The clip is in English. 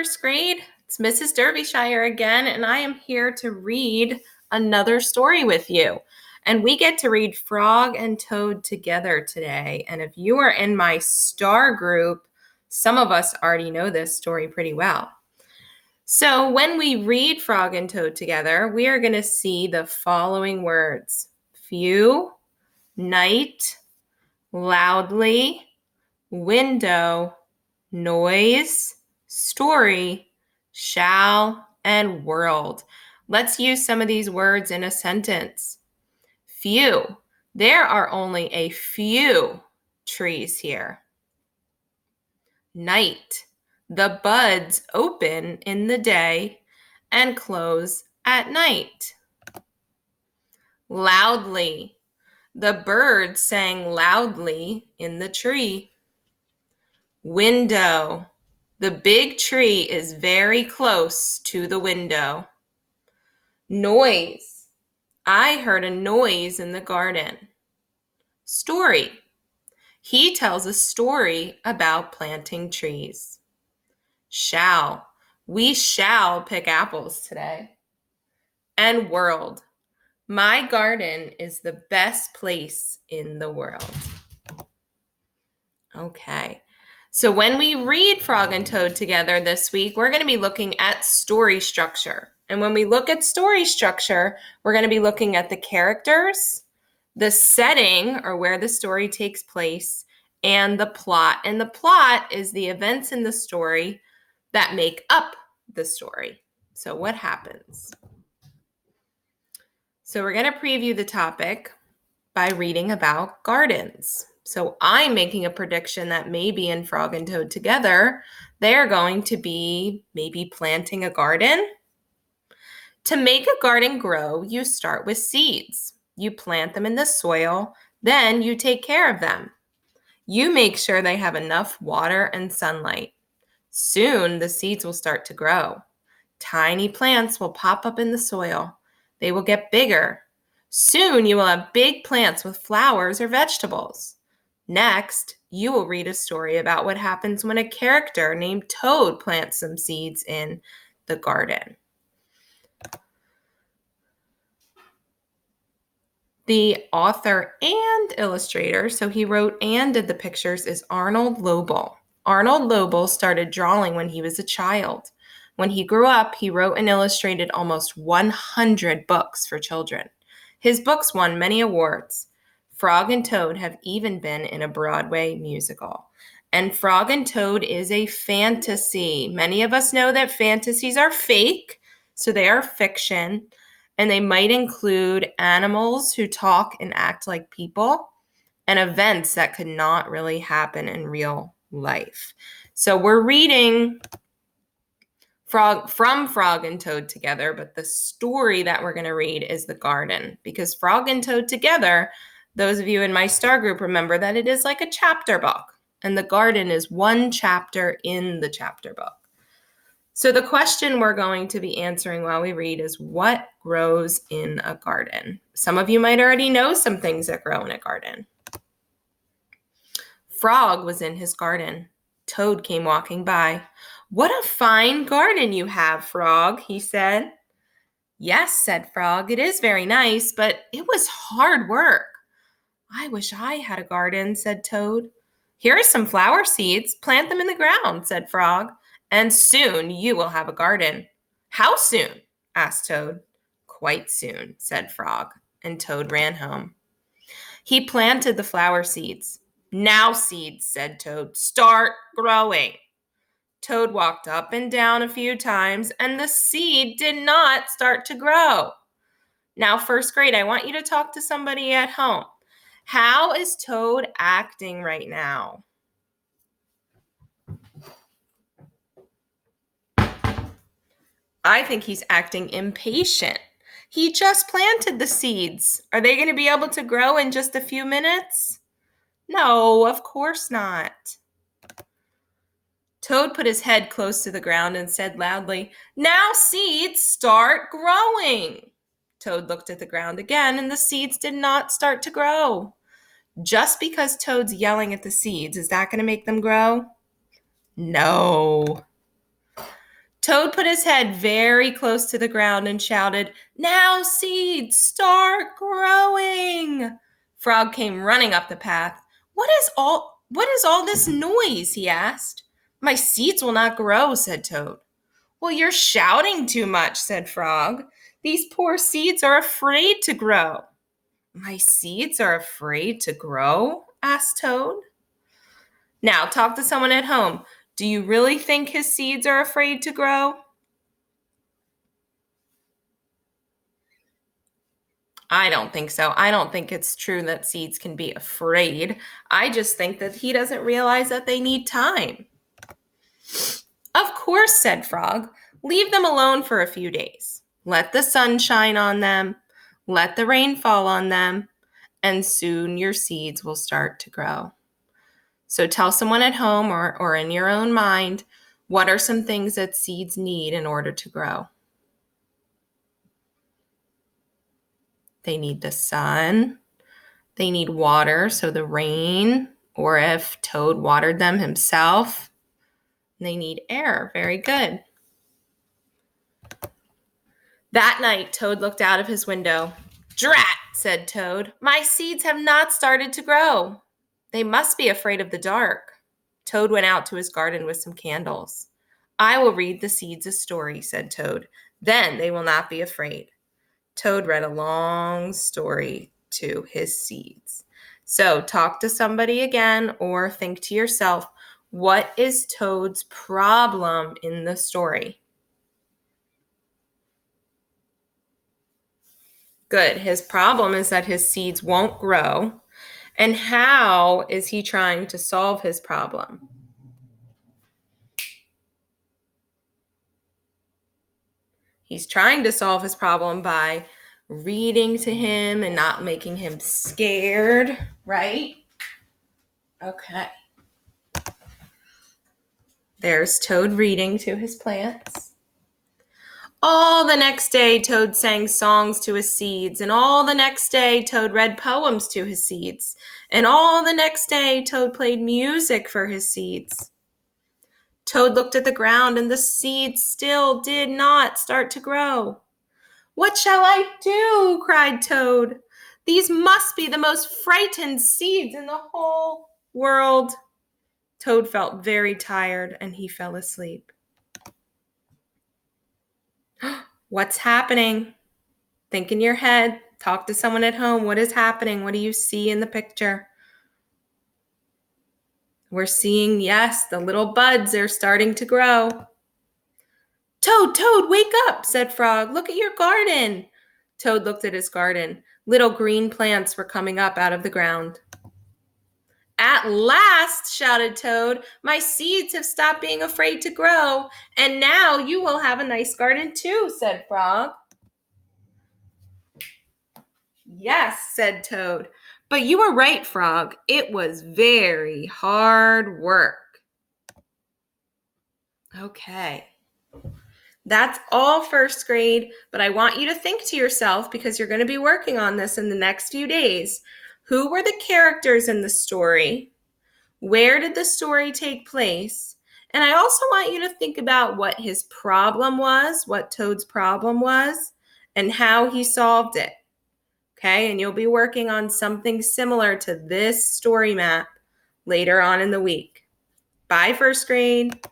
First grade, it's Mrs. Derbyshire again, and I am here to read another story with you. And we get to read Frog and Toad together today. And if you are in my star group, some of us already know this story pretty well. So when we read Frog and Toad together, we are going to see the following words: few, night, loudly, window, noise, story, shall, and world. Let's use some of these words in a sentence. Few. There are only a few trees here. Night. The buds open in the day and close at night. Loudly. The birds sang loudly in the tree. Window. The big tree is very close to the window. Noise. I heard a noise in the garden. Story. He tells a story about planting trees. Shall. We shall pick apples today. And world. My garden is the best place in the world. Okay. So when we read Frog and Toad together this week, we're going to be looking at story structure. And when we look at story structure, we're going to be looking at the characters, the setting or where the story takes place, and the plot. And the plot is the events in the story that make up the story. So what happens? So we're going to preview the topic by reading about gardens. So I'm making a prediction that maybe in Frog and Toad together, they're going to be maybe planting a garden. To make a garden grow, you start with seeds. You plant them in the soil, then you take care of them. You make sure they have enough water and sunlight. Soon the seeds will start to grow. Tiny plants will pop up in the soil. They will get bigger. Soon you will have big plants with flowers or vegetables. Next, you will read a story about what happens when a character named Toad plants some seeds in the garden. The author and illustrator, so he wrote and did the pictures, is Arnold Lobel. Arnold Lobel started drawing when he was a child. When he grew up, he wrote and illustrated almost 100 books for children. His books won many awards. Frog and Toad have even been in a Broadway musical. And Frog and Toad is a fantasy. Many of us know that fantasies are fake, so they are fiction, and they might include animals who talk and act like people and events that could not really happen in real life. So we're reading from Frog and Toad together, but the story that we're going to read is The Garden, because Frog and Toad together, those of you in my star group remember that it is like a chapter book, and The Garden is one chapter in the chapter book. So the question we're going to be answering while we read is, what grows in a garden? Some of you might already know some things that grow in a garden. Frog was in his garden. Toad came walking by. "What a fine garden you have, Frog," he said. "Yes," said Frog, "it is very nice, but it was hard work." "I wish I had a garden," said Toad. "Here are some flower seeds. Plant them in the ground," said Frog, "and soon you will have a garden." "How soon?" asked Toad. "Quite soon," said Frog, and Toad ran home. He planted the flower seeds. "Now, seeds," said Toad, "start growing." Toad walked up and down a few times, and the seed did not start to grow. Now, first grade, I want you to talk to somebody at home. How is Toad acting right now? I think he's acting impatient. He just planted the seeds. Are they going to be able to grow in just a few minutes? No, of course not. Toad put his head close to the ground and said loudly, "Now seeds, start growing." Toad looked at the ground again, and the seeds did not start to grow. Just because Toad's yelling at the seeds, is that going to make them grow? No. Toad put his head very close to the ground and shouted, "Now, seeds, start growing!" Frog came running up the path. What is all this noise?" he asked. "My seeds will not grow," said Toad. "Well, you're shouting too much," said Frog. "These poor seeds are afraid to grow." "My seeds are afraid to grow?" asked Toad. Now, talk to someone at home. Do you really think his seeds are afraid to grow? I don't think so. I don't think it's true that seeds can be afraid. I just think that he doesn't realize that they need time. "Of course," said Frog. "Leave them alone for a few days. Let the sun shine on them. Let the rain fall on them. And soon your seeds will start to grow." So tell someone at home or in your own mind, what are some things that seeds need in order to grow? They need the sun. They need water, so the rain, or if Toad watered them himself. They need air. Very good. That night, Toad looked out of his window. "Drat," said Toad. "My seeds have not started to grow. They must be afraid of the dark." Toad went out to his garden with some candles. "I will read the seeds a story," said Toad. "Then they will not be afraid." Toad read a long story to his seeds. So talk to somebody again or think to yourself, what is Toad's problem in the story? Good. His problem is that his seeds won't grow. And how is he trying to solve his problem? He's trying to solve his problem by reading to him and not making him scared, right? Okay. There's Toad reading to his plants. All the next day, Toad sang songs to his seeds, and all the next day, Toad read poems to his seeds, and all the next day, Toad played music for his seeds. Toad looked at the ground, and the seeds still did not start to grow. "What shall I do?" cried Toad. "These must be the most frightened seeds in the whole world." Toad felt very tired, and he fell asleep. What's happening? Think in your head. Talk to someone at home. What is happening? What do you see in the picture? We're seeing, yes, the little buds are starting to grow. "Toad, Toad, wake up," said Frog. "Look at your garden." Toad looked at his garden. Little green plants were coming up out of the ground. "At last," shouted Toad, "my seeds have stopped being afraid to grow, and now you will have a nice garden too," said Frog. "Yes," said Toad, "but you were right, Frog. It was very hard work." Okay. That's all first grade, but I want you to think to yourself, because you're going to be working on this in the next few days. Who were the characters in the story? Where did the story take place? And I also want you to think about what his problem was, what Toad's problem was, and how he solved it. Okay, and you'll be working on something similar to this story map later on in the week. Bye, first grade.